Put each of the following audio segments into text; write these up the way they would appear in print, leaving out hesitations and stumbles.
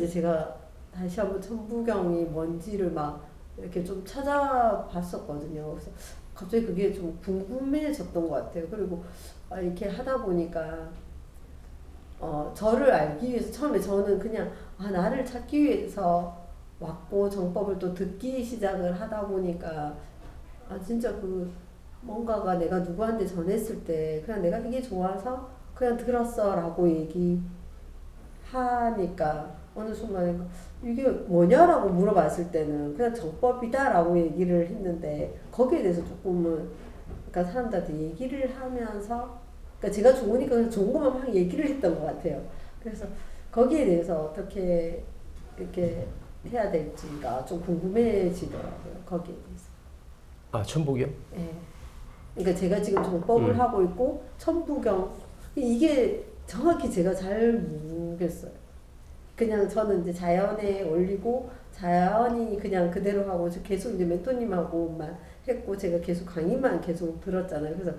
제가 다시 한번 천부경이 뭔지를 막 이렇게 좀 찾아봤었거든요. 그래서 갑자기 그게 좀 궁금해졌던 것 같아요. 그리고 이렇게 하다 보니까 저를 알기 위해서 처음에 저는 그냥 나를 찾기 위해서 왔고 정법을 또 듣기 시작을 하다 보니까 진짜 그 뭔가가 내가 누구한테 전했을 때 그냥 내가 이게 좋아서 그냥 들었어 라고 얘기하니까 어느 순간에 이게 뭐냐라고 물어봤을 때는 그냥 정법이다 라고 얘기를 했는데 거기에 대해서 조금은 그러니까 사람들한테 얘기를 하면서 그러니까 제가 좋으니까 그냥 좋은 것만 막 얘기를 했던 것 같아요. 그래서 거기에 대해서 어떻게 이렇게 해야 될지가 좀 궁금해지더라고요. 거기에 대해서. 천부경? 네. 그러니까 제가 지금 정법을 하고 있고 천부경 이게 정확히 제가 잘 모르겠어요. 그냥 저는 이제 자연에 올리고 자연이 그냥 그대로 하고 계속 이제 멘토님하고만 했고 제가 계속 강의만 계속 들었잖아요. 그래서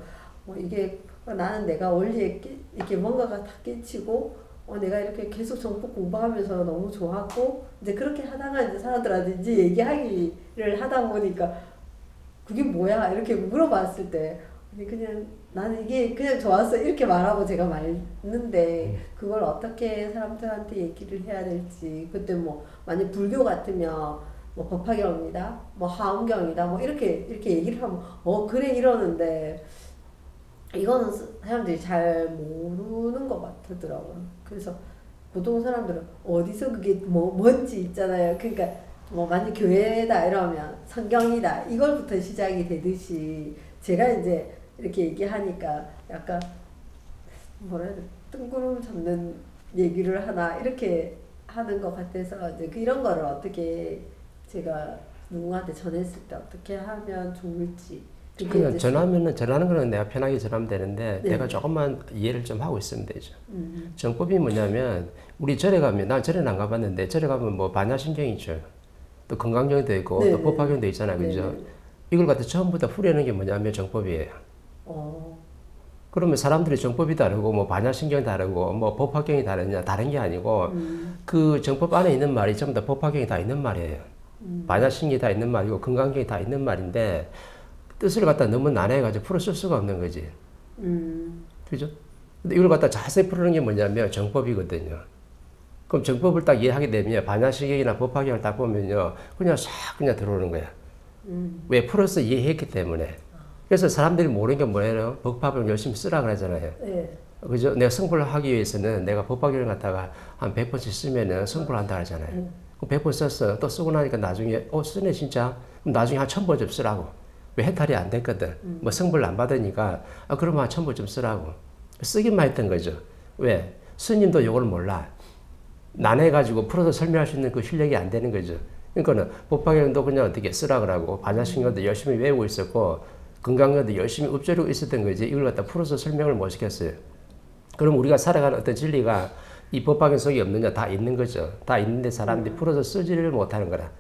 이게 나는 내가 원리에 이렇게 뭔가가 다 깨치고 내가 이렇게 계속 정법 공부하면서 너무 좋았고 이제 그렇게 하다가 이제 사람들한테 이제 얘기하기를 하다 보니까 그게 뭐야 이렇게 물어봤을 때 그냥 나는 이게 그냥 좋았어 이렇게 말하고 제가 말했는데 그걸 어떻게 사람들한테 얘기를 해야 될지 그때 뭐 만약 불교 같으면 뭐 법화경이다 뭐 하엄경이다 뭐 이렇게 얘기를 하면 그래 이러는데 이거는 사람들이 잘 모르는 것 같더라고요. 그래서 보통 사람들은 어디서 그게 뭔지 있잖아요. 그러니까 뭐 만약 교회다 이러면 성경이다 이걸부터 시작이 되듯이 제가 이제 이렇게 얘기하니까 약간 뭐라 해야 돼 뜬구름 잡는 얘기를 하나 이렇게 하는 것 같아서 이제 이런 거를 어떻게 제가 누군가한테 전했을 때 어떻게 하면 좋을지 그냥 전하는 거는 내가 편하게 전하면 되는데 네. 내가 조금만 이해를 좀 하고 있으면 되죠. 정법이 뭐냐면 우리 절에 가면 난 절에는 안 가봤는데 절에 가면 뭐 반야신경이 있죠. 또 건강경도 있고 네. 또 법화경도 있잖아요. 그죠? 이걸 갖다 처음부터 풀이하는 게 뭐냐면 정법이에요. 그러면 사람들이 정법이 다르고 뭐 반야신경이 다르고 뭐 법화경이 다르냐 다른 게 아니고 그 정법 안에 있는 말이 전부 다 법화경이 다 있는 말이에요. 반야신경이 다 있는 말이고 건강경이 다 있는 말인데 뜻을 갖다 너무 난해해가지고 풀어 쓸 수가 없는 거지. 그죠? 근데 이걸 갖다 자세히 풀는 게 뭐냐면 정법이거든요. 그럼 정법을 딱 이해하게 되면 반야신경이나 법화경을 딱 보면요. 그냥 싹 그냥 들어오는 거야. 왜? 풀어서 이해했기 때문에. 그래서 사람들이 모르는 게 뭐예요? 법화경 열심히 쓰라 그러잖아요. 네. 그죠? 내가 성불을 하기 위해서는 내가 법화경을 갖다가 한 100번씩 쓰면은 성불을 한다 하잖아요. 100번 썼어. 또 쓰고 나니까 나중에 쓰네 진짜. 그럼 나중에 한 1000번 좀 쓰라고. 왜 해탈이 안 됐거든. 뭐 성불을 안 받으니까 그러면 한 1000번 좀 쓰라고. 쓰기만 했던 거죠. 왜? 스님도 이걸 몰라. 난해가지고 풀어서 설명할 수 있는 그 실력이 안 되는 거죠. 그러니까는 법화경도 그냥 어떻게 쓰라 그러고 반야신경도 열심히 외우고 있었고 건강경도 열심히 읊조리고 있었던 거지. 이걸 갖다 풀어서 설명을 못 시켰어요. 그럼 우리가 살아가는 어떤 진리가 이 법화경 속에 없느냐? 다 있는 거죠. 다 있는데 사람들이 풀어서 쓰지를 못하는 거라.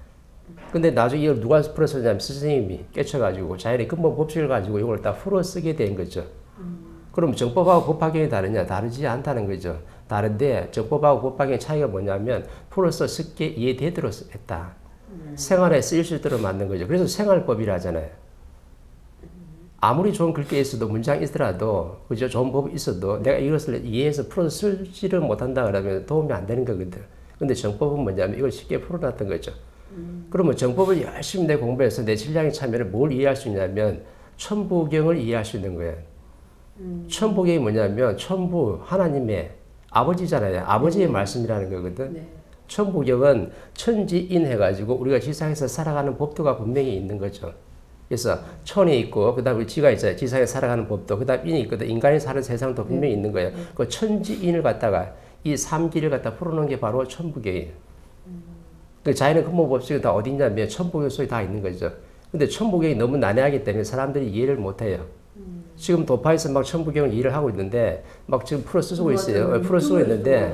근데 나중에 이걸 누가 풀어서 쓰냐면 스승님이 깨쳐가지고 자연의 근본 법칙을 가지고 이걸 다 풀어 쓰게 된 거죠. 그럼 정법하고 법화경이 다르냐? 다르지 않다는 거죠. 다른데 정법하고 법화경의 차이가 뭐냐면 풀어서 쉽게 이해되도록 했다. 생활에 쓰일 수 있도록 만든 거죠. 그래서 생활법이라 하잖아요. 아무리 좋은 글귀 있어도 문장이 있더라도 그죠? 좋은 법이 있어도 내가 이것을 이해해서 풀어서 쓰지를 못한다 그러면 도움이 안 되는 거거든. 근데 정법은 뭐냐면 이걸 쉽게 풀어놨던 거죠. 그러면 정법을 열심히 내 공부해서 내 신량에 차면 뭘 이해할 수 있냐면 천부경을 이해할 수 있는 거예요. 천부경이 뭐냐면 천부 하나님의 아버지잖아요. 아버지의 말씀이라는 거거든. 네. 천부경은 천지인 해가지고 우리가 지상에서 살아가는 법도가 분명히 있는 거죠. 그래서 천이 있고 그 다음에 지가 있어요. 지상에 살아가는 법도 그 다음 인이 있거든. 인간이 사는 세상도 분명히 있는 거예요. 그 천지인을 갖다가 이 삼기를 갖다 풀어놓은 게 바로 천부경이에요. 그 자연의 근본 법칙이 다 어디 있냐면 천부경 속에 다 있는 거죠. 근데 천부경이 너무 난해하기 때문에 사람들이 이해를 못해요. 지금 도파에서 막 천부경을 이해를 하고 있는데 막 지금 풀어 쓰고 있어요. 풀어 쓰고 있는데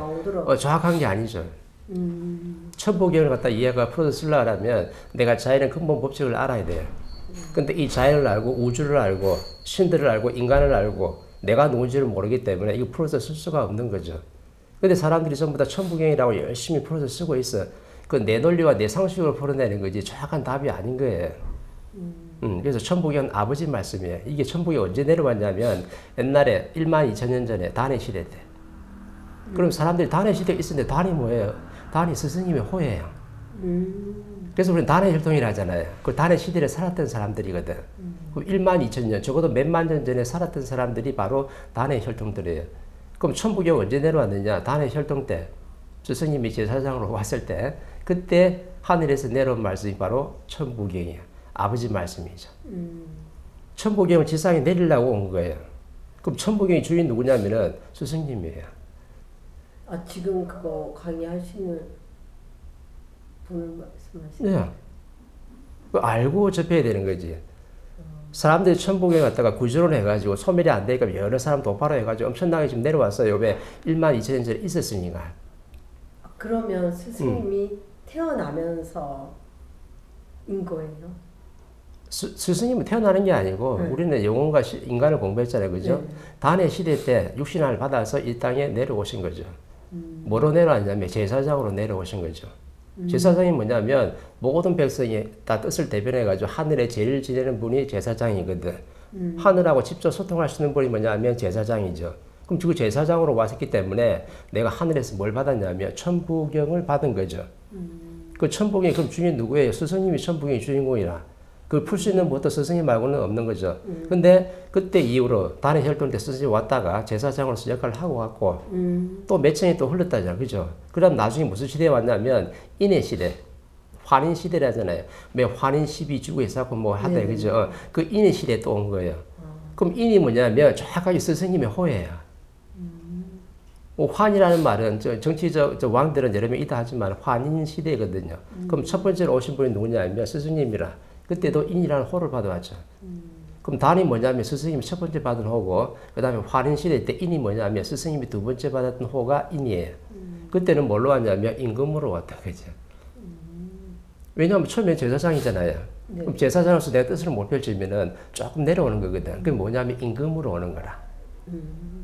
정확한 게 아니죠. 천부경을 갖다 이해가 풀어서 쓰려고 하면 내가 자연의 근본 법칙을 알아야 돼요. 근데 이 자연을 알고 우주를 알고 신들을 알고 인간을 알고 내가 누군지를 모르기 때문에 이거 풀어서 쓸 수가 없는 거죠. 근데 사람들이 전부 다 천부경이라고 열심히 풀어서 쓰고 있어. 그 내 논리와 내 상식으로 풀어내는 거지 정확한 답이 아닌 거예요. 그래서 천부경은 아버지 말씀이에요. 이게 천부경이 언제 내려왔냐면 옛날에 12,000년 전에 단해 시대 때. 그럼 사람들이 단해 시대에 있었는데 단이 뭐예요? 단이 스승님의 호예요. 그래서 우리는 단해 혈통이라 하잖아요. 그 단해 시대를 살았던 사람들이거든. 그 12,000년, 적어도 몇만 년 전에 살았던 사람들이 바로 단해 혈통들이에요. 그럼 천부경 언제 내려왔느냐? 단해 혈통 때 스승님이 제사장으로 왔을 때 그때 하늘에서 내려온 말씀이 바로 천부경이에요. 아버지 말씀이죠. 천부경을 지상에 내리려고 온 거예요. 그럼 천부경의 주인 누구냐면은 스승님이에요. 아, 지금 그거 강의하시는 분을 말씀하시는 네. 알고 접해야 되는 거지. 사람들이 천부경에 갔다가 구조를 해가지고 소멸이 안 되니까 여러 사람 도파로 해가지고 엄청나게 지금 내려왔어요. 왜? 12,000년 전에 있었으니까. 그러면 스승님이 태어나면서 인 거예요? 스승님은 태어나는 게 아니고 우리는 영혼과 인간을 공부했잖아요. 그죠? 단해 시대 때 육신을 받아서 이 땅에 내려오신 거죠. 뭐로 내려왔냐면 제사장으로 내려오신 거죠. 제사장이 뭐냐면 모든 백성이 다 뜻을 대변해가지고 하늘에 제일 지내는 분이 제사장이거든. 하늘하고 직접 소통할 수 있는 분이 뭐냐면 제사장이죠. 그럼 그 제사장으로 왔기 때문에 내가 하늘에서 뭘 받았냐면 천부경을 받은 거죠. 그 천부경이 그럼 주인 누구예요? 스승님이 천부경의 주인공이라. 그걸 풀 수 있는 것도 스승님 말고는 없는 거죠. 근데 그때 이후로 단해 혈통 때 스승님이 왔다가 제사장으로서 역할을 하고 갔고 또 몇 천이 또 흘렀다잖아. 그죠? 그럼 나중에 무슨 시대에 왔냐면 인해 시대. 환인 시대라잖아요. 매 환인 12주고 해서 뭐 하다. 그죠? 그 인해 시대에 또 온 거예요. 그럼 인이 뭐냐면 정확하게 스승님의 호예요. 환이라는 말은 정치적 왕들은 여러 명 있다 하지만 환인 시대거든요. 그럼 첫 번째로 오신 분이 누구냐면 스승님이라. 그때도 인이라는 호를 받아왔죠. 그럼 단이 뭐냐면 스승님이 첫 번째 받은 호고 그 다음에 환인 시대 때 인이 뭐냐면 스승님이 두 번째 받았던 호가 인이에요. 그때는 뭘로 왔냐면 임금으로 왔다 그죠. 왜냐하면 처음에 제사장이잖아요. 네. 그럼 제사장으로서 내 뜻을 못 펼치면은 조금 내려오는 거거든. 그게 뭐냐면 임금으로 오는 거라.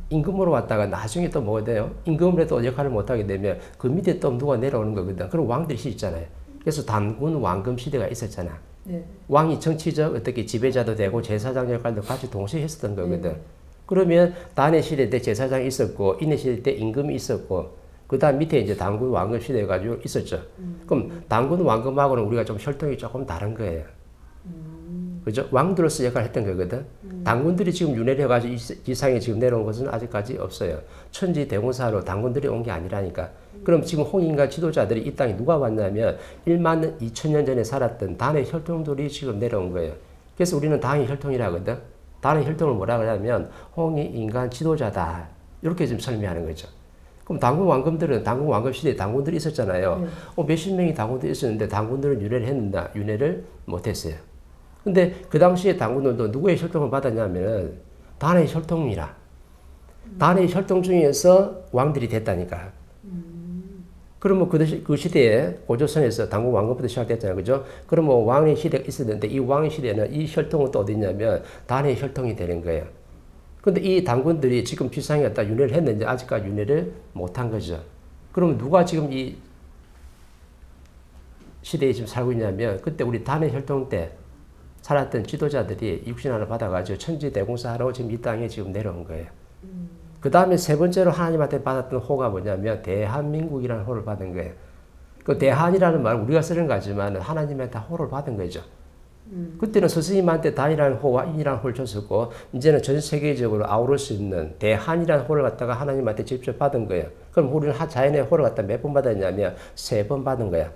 임금으로 왔다가 나중에 또 뭐가 돼요? 임금으로 또 역할을 못하게 되면 그 밑에 또 누가 내려오는 거거든. 그럼 왕들이 있잖아요. 그래서 단군 왕금 시대가 있었잖아. 네. 왕이 정치적 어떻게 지배자도 되고 제사장 역할도 같이 동시에 했었던 거거든. 그러면 단해 시대 때 제사장이 있었고 인해 시대 때 임금이 있었고 그 다음 밑에 이제 단군 왕금 시대 가지고 있었죠. 그럼 단군 왕금하고는 우리가 좀 혈통이 조금 다른 거예요. 그죠? 왕들로서 역할을 했던 거거든. 단군들이 지금 윤회를 해가지고 이상에 지금 내려온 것은 아직까지 없어요. 천지 대공사로 단군들이 온 게 아니라니까. 그럼 지금 홍인과 지도자들이 이 땅에 누가 왔냐면 12,000년 전에 살았던 단해 혈통들이 지금 내려온 거예요. 그래서 우리는 단해 혈통이라 하거든. 단해 혈통을 뭐라 그러냐면 홍이 인간 지도자다. 이렇게 지금 설명하는 거죠. 그럼 단군 왕금들은 단군 왕금 시대에 단군들이 있었잖아요. 몇십 명이 단군들이 있었는데 단군들은 윤회를 했는데 윤회를 못했어요. 근데 그 당시에 단군들도 누구의 혈통을 받았냐면 단해 혈통이라. 단해 혈통 중에서 왕들이 됐다니까. 그러면 그 시대에 고조선에서 단군 왕금부터 시작됐잖아요. 그죠? 그러면 왕의 시대가 있었는데 이 왕의 시대는 이 혈통은 또 어디 있냐면 단해 혈통이 되는 거예요. 근데 이 단군들이 지금 지상에 갖다 윤회를 했는데 아직까지 윤회를 못한 거죠. 그럼 누가 지금 이 시대에 지금 살고 있냐면 그때 우리 단해 혈통 때 살았던 지도자들이 육신 하나 받아가지고 천지대공사하러 지금 이 땅에 지금 내려온 거예요. 그 다음에 세 번째로 하나님한테 받았던 호가 뭐냐면 대한민국이라는 호를 받은 거예요. 그 대한이라는 말은 우리가 쓰는 거지만 하나님한테 호를 받은 거죠. 그때는 스승님한테 단이라는 호와 인이라는 호를 줬었고 이제는 전 세계적으로 아우를 수 있는 대한이라는 호를 갖다가 하나님한테 직접 받은 거예요. 그럼 우리는 자연의 호를 갖다 몇 번 받았냐면 3번 받은 거야.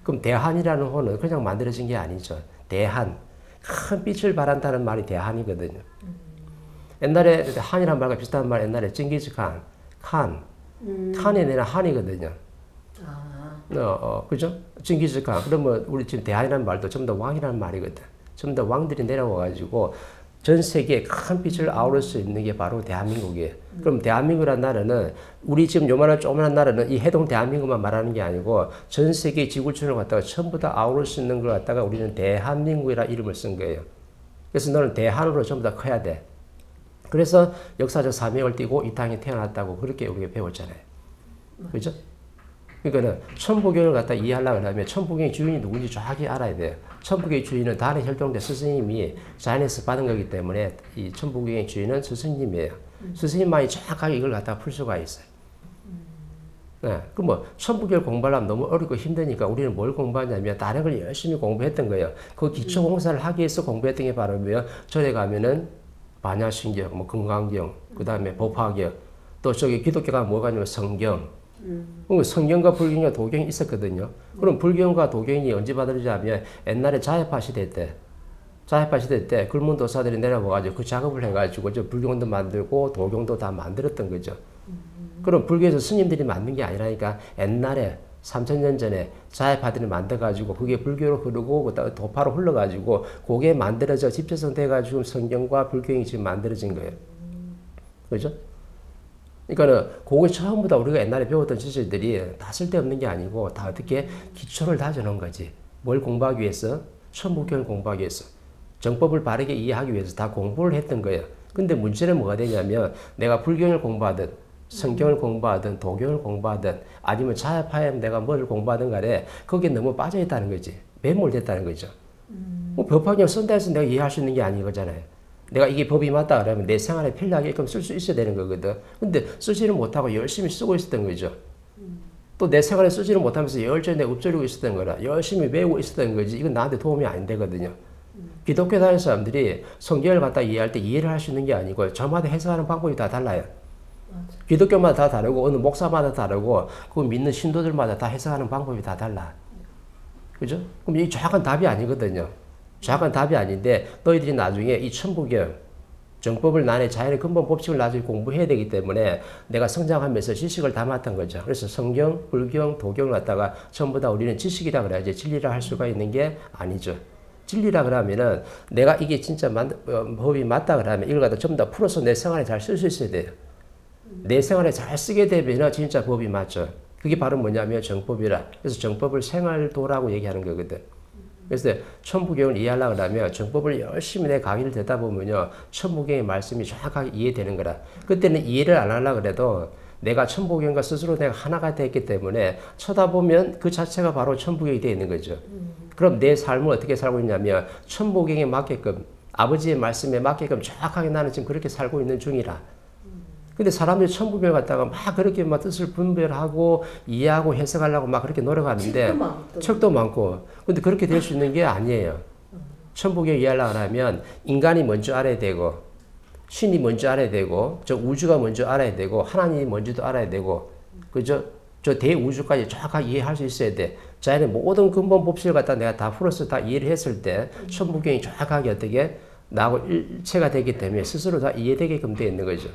그럼 대한이라는 호는 그냥 만들어진 게 아니죠. 대한. 큰 빛을 발한다는 말이 대한이거든요. 옛날에 한이란 말과 비슷한 말 옛날에 징기즈칸, 칸이 내는 한이거든요. 그죠? 징기즈칸. 그러면 우리 지금 대한이라는 말도 전부 다 왕이라는 말이거든. 전부 다 왕들이 내려와가지고 전 세계에 큰 빛을 아우를 수 있는 게 바로 대한민국이에요. 그럼 대한민국이라는 나라는 우리 지금 요만한 조그만한 나라는 이 해동 대한민국만 말하는 게 아니고 전 세계 지구촌을 갖다가 전부 다 아우를 수 있는 걸 갖다가 우리는 대한민국이라 이름을 쓴 거예요. 그래서 너는 대한으로 전부 다 커야 돼. 그래서 역사적 사명을 띠고 이 땅에 태어났다고 그렇게 우리가 배웠잖아요. 그죠? 그러니까는 천부경을 갖다 이해하려고 하면 천부경의 주인이 누군지 정확히 알아야 돼요. 천부경의 주인은 다른 혈통대 스승님이 자연에서 받은 거기 때문에 이 천부경의 주인은 스승님이에요. 스승님만이 정확하게 이걸 갖다가 풀 수가 있어요. 네. 그럼 뭐 천부경 공부하려면 너무 어렵고 힘드니까 우리는 뭘 공부하냐면 다른 걸 열심히 공부했던 거예요. 그 기초 공사를 하기 위해서 공부했던 게 바로 뭐예요? 절에 가면은 반야신경, 뭐 건강경, 그 다음에 법화경, 또 저기 기독교가 뭐가 있냐면 성경. 성경과 불경과 도경이 있었거든요. 그럼 불경과 도경이 언제 받아들이자면 옛날에 자회파 시대 때, 자회파 시대 때 글문도사들이 내려와가지고 그 작업을 해가지고 저 불경도 만들고 도경도 다 만들었던 거죠. 그럼 불교에서 스님들이 만든 게 아니라니까 옛날에 3000년 전에 자회파들이 만들어가지고 그게 불교로 흐르고 도파로 흘러가지고 그게 만들어져 집재성 돼가지고 성경과 불경이 지금 만들어진 거예요. 그죠? 그러니까는 그게 처음부터 우리가 옛날에 배웠던 지식들이 다 쓸데없는 게 아니고 다 어떻게 기초를 다져놓은 거지. 뭘 공부하기 위해서? 천부경을 공부하기 위해서. 정법을 바르게 이해하기 위해서 다 공부를 했던 거예요. 근데 문제는 뭐가 되냐면 내가 불경을 공부하든 성경을 공부하든 도경을 공부하든 아니면 자회파에 내가 뭐를 공부하든 간에 거기에 너무 빠져있다는 거지. 매몰됐다는 거죠. 뭐 법화경 쓴다 해서 내가 이해할 수 있는 게 아닌 거잖아요. 내가 이게 법이 맞다 그러면 내 생활에 편리하게끔 쓸 수 있어야 되는 거거든. 근데 쓰지를 못하고 열심히 쓰고 있었던 거죠. 또 내 생활에 쓰지를 못하면서 열전에 내가 읊조리고 있었던 거라 열심히 외우고 있었던 거지. 이건 나한테 도움이 안 되거든요. 기독교 다니는 사람들이 성경을 갖다 이해할 때 이해를 할 수 있는 게 아니고 저마다 해석하는 방법이 다 달라요. 기독교마다 다 다르고 어느 목사마다 다르고 그 믿는 신도들마다 다 해석하는 방법이 다 달라. 그죠? 그럼 이게 정확한 답이 아니거든요. 정확한 답이 아닌데 너희들이 나중에 이 천부경 정법을 나의 자연의 근본 법칙을 나중에 공부해야 되기 때문에 내가 성장하면서 지식을 담았던 거죠. 그래서 성경, 불경, 도경을 갖다가 전부 다 우리는 지식이라 그래야지 진리라 할 수가 있는 게 아니죠. 진리라 그러면은 내가 이게 진짜 법이 맞다 그러면 이걸 갖다 전부 다 풀어서 내 생활에 잘 쓸 수 있어야 돼요. 내 생활에 잘 쓰게 되면 진짜 법이 맞죠. 그게 바로 뭐냐면 정법이라. 그래서 정법을 생활도라고 얘기하는 거거든. 그래서 천부경을 이해하려고 하면 정법을 열심히 내 강의를 듣다 보면요. 천부경의 말씀이 정확하게 이해되는 거라. 그때는 이해를 안 하려고 해도 내가 천부경과 스스로 내가 하나가 됐기 때문에 쳐다보면 그 자체가 바로 천부경이 되어 있는 거죠. 그럼 내 삶을 어떻게 살고 있냐면 천부경에 맞게끔 아버지의 말씀에 맞게끔 정확하게 나는 지금 그렇게 살고 있는 중이라. 근데 사람들이 천부경을 갖다가 막 그렇게 막 뜻을 분별하고 이해하고 해석하려고 막 그렇게 노력하는데 책도 많고 근데 그렇게 될 수 있는 게 아니에요. 천부경 이해하려고 하면 인간이 먼저 알아야 되고 신이 먼저 알아야 되고 저 우주가 먼저 알아야 되고 하나님이 먼저도 알아야 되고 그죠? 저 대우주까지 정확하게 이해할 수 있어야 돼. 자연의 모든 근본 법칙을 갖다 내가 다 풀어서 다 이해를 했을 때 천부경이 정확하게 어떻게 나하고 일체가 되기 때문에 스스로 다 이해되게끔 되어 있는 거죠.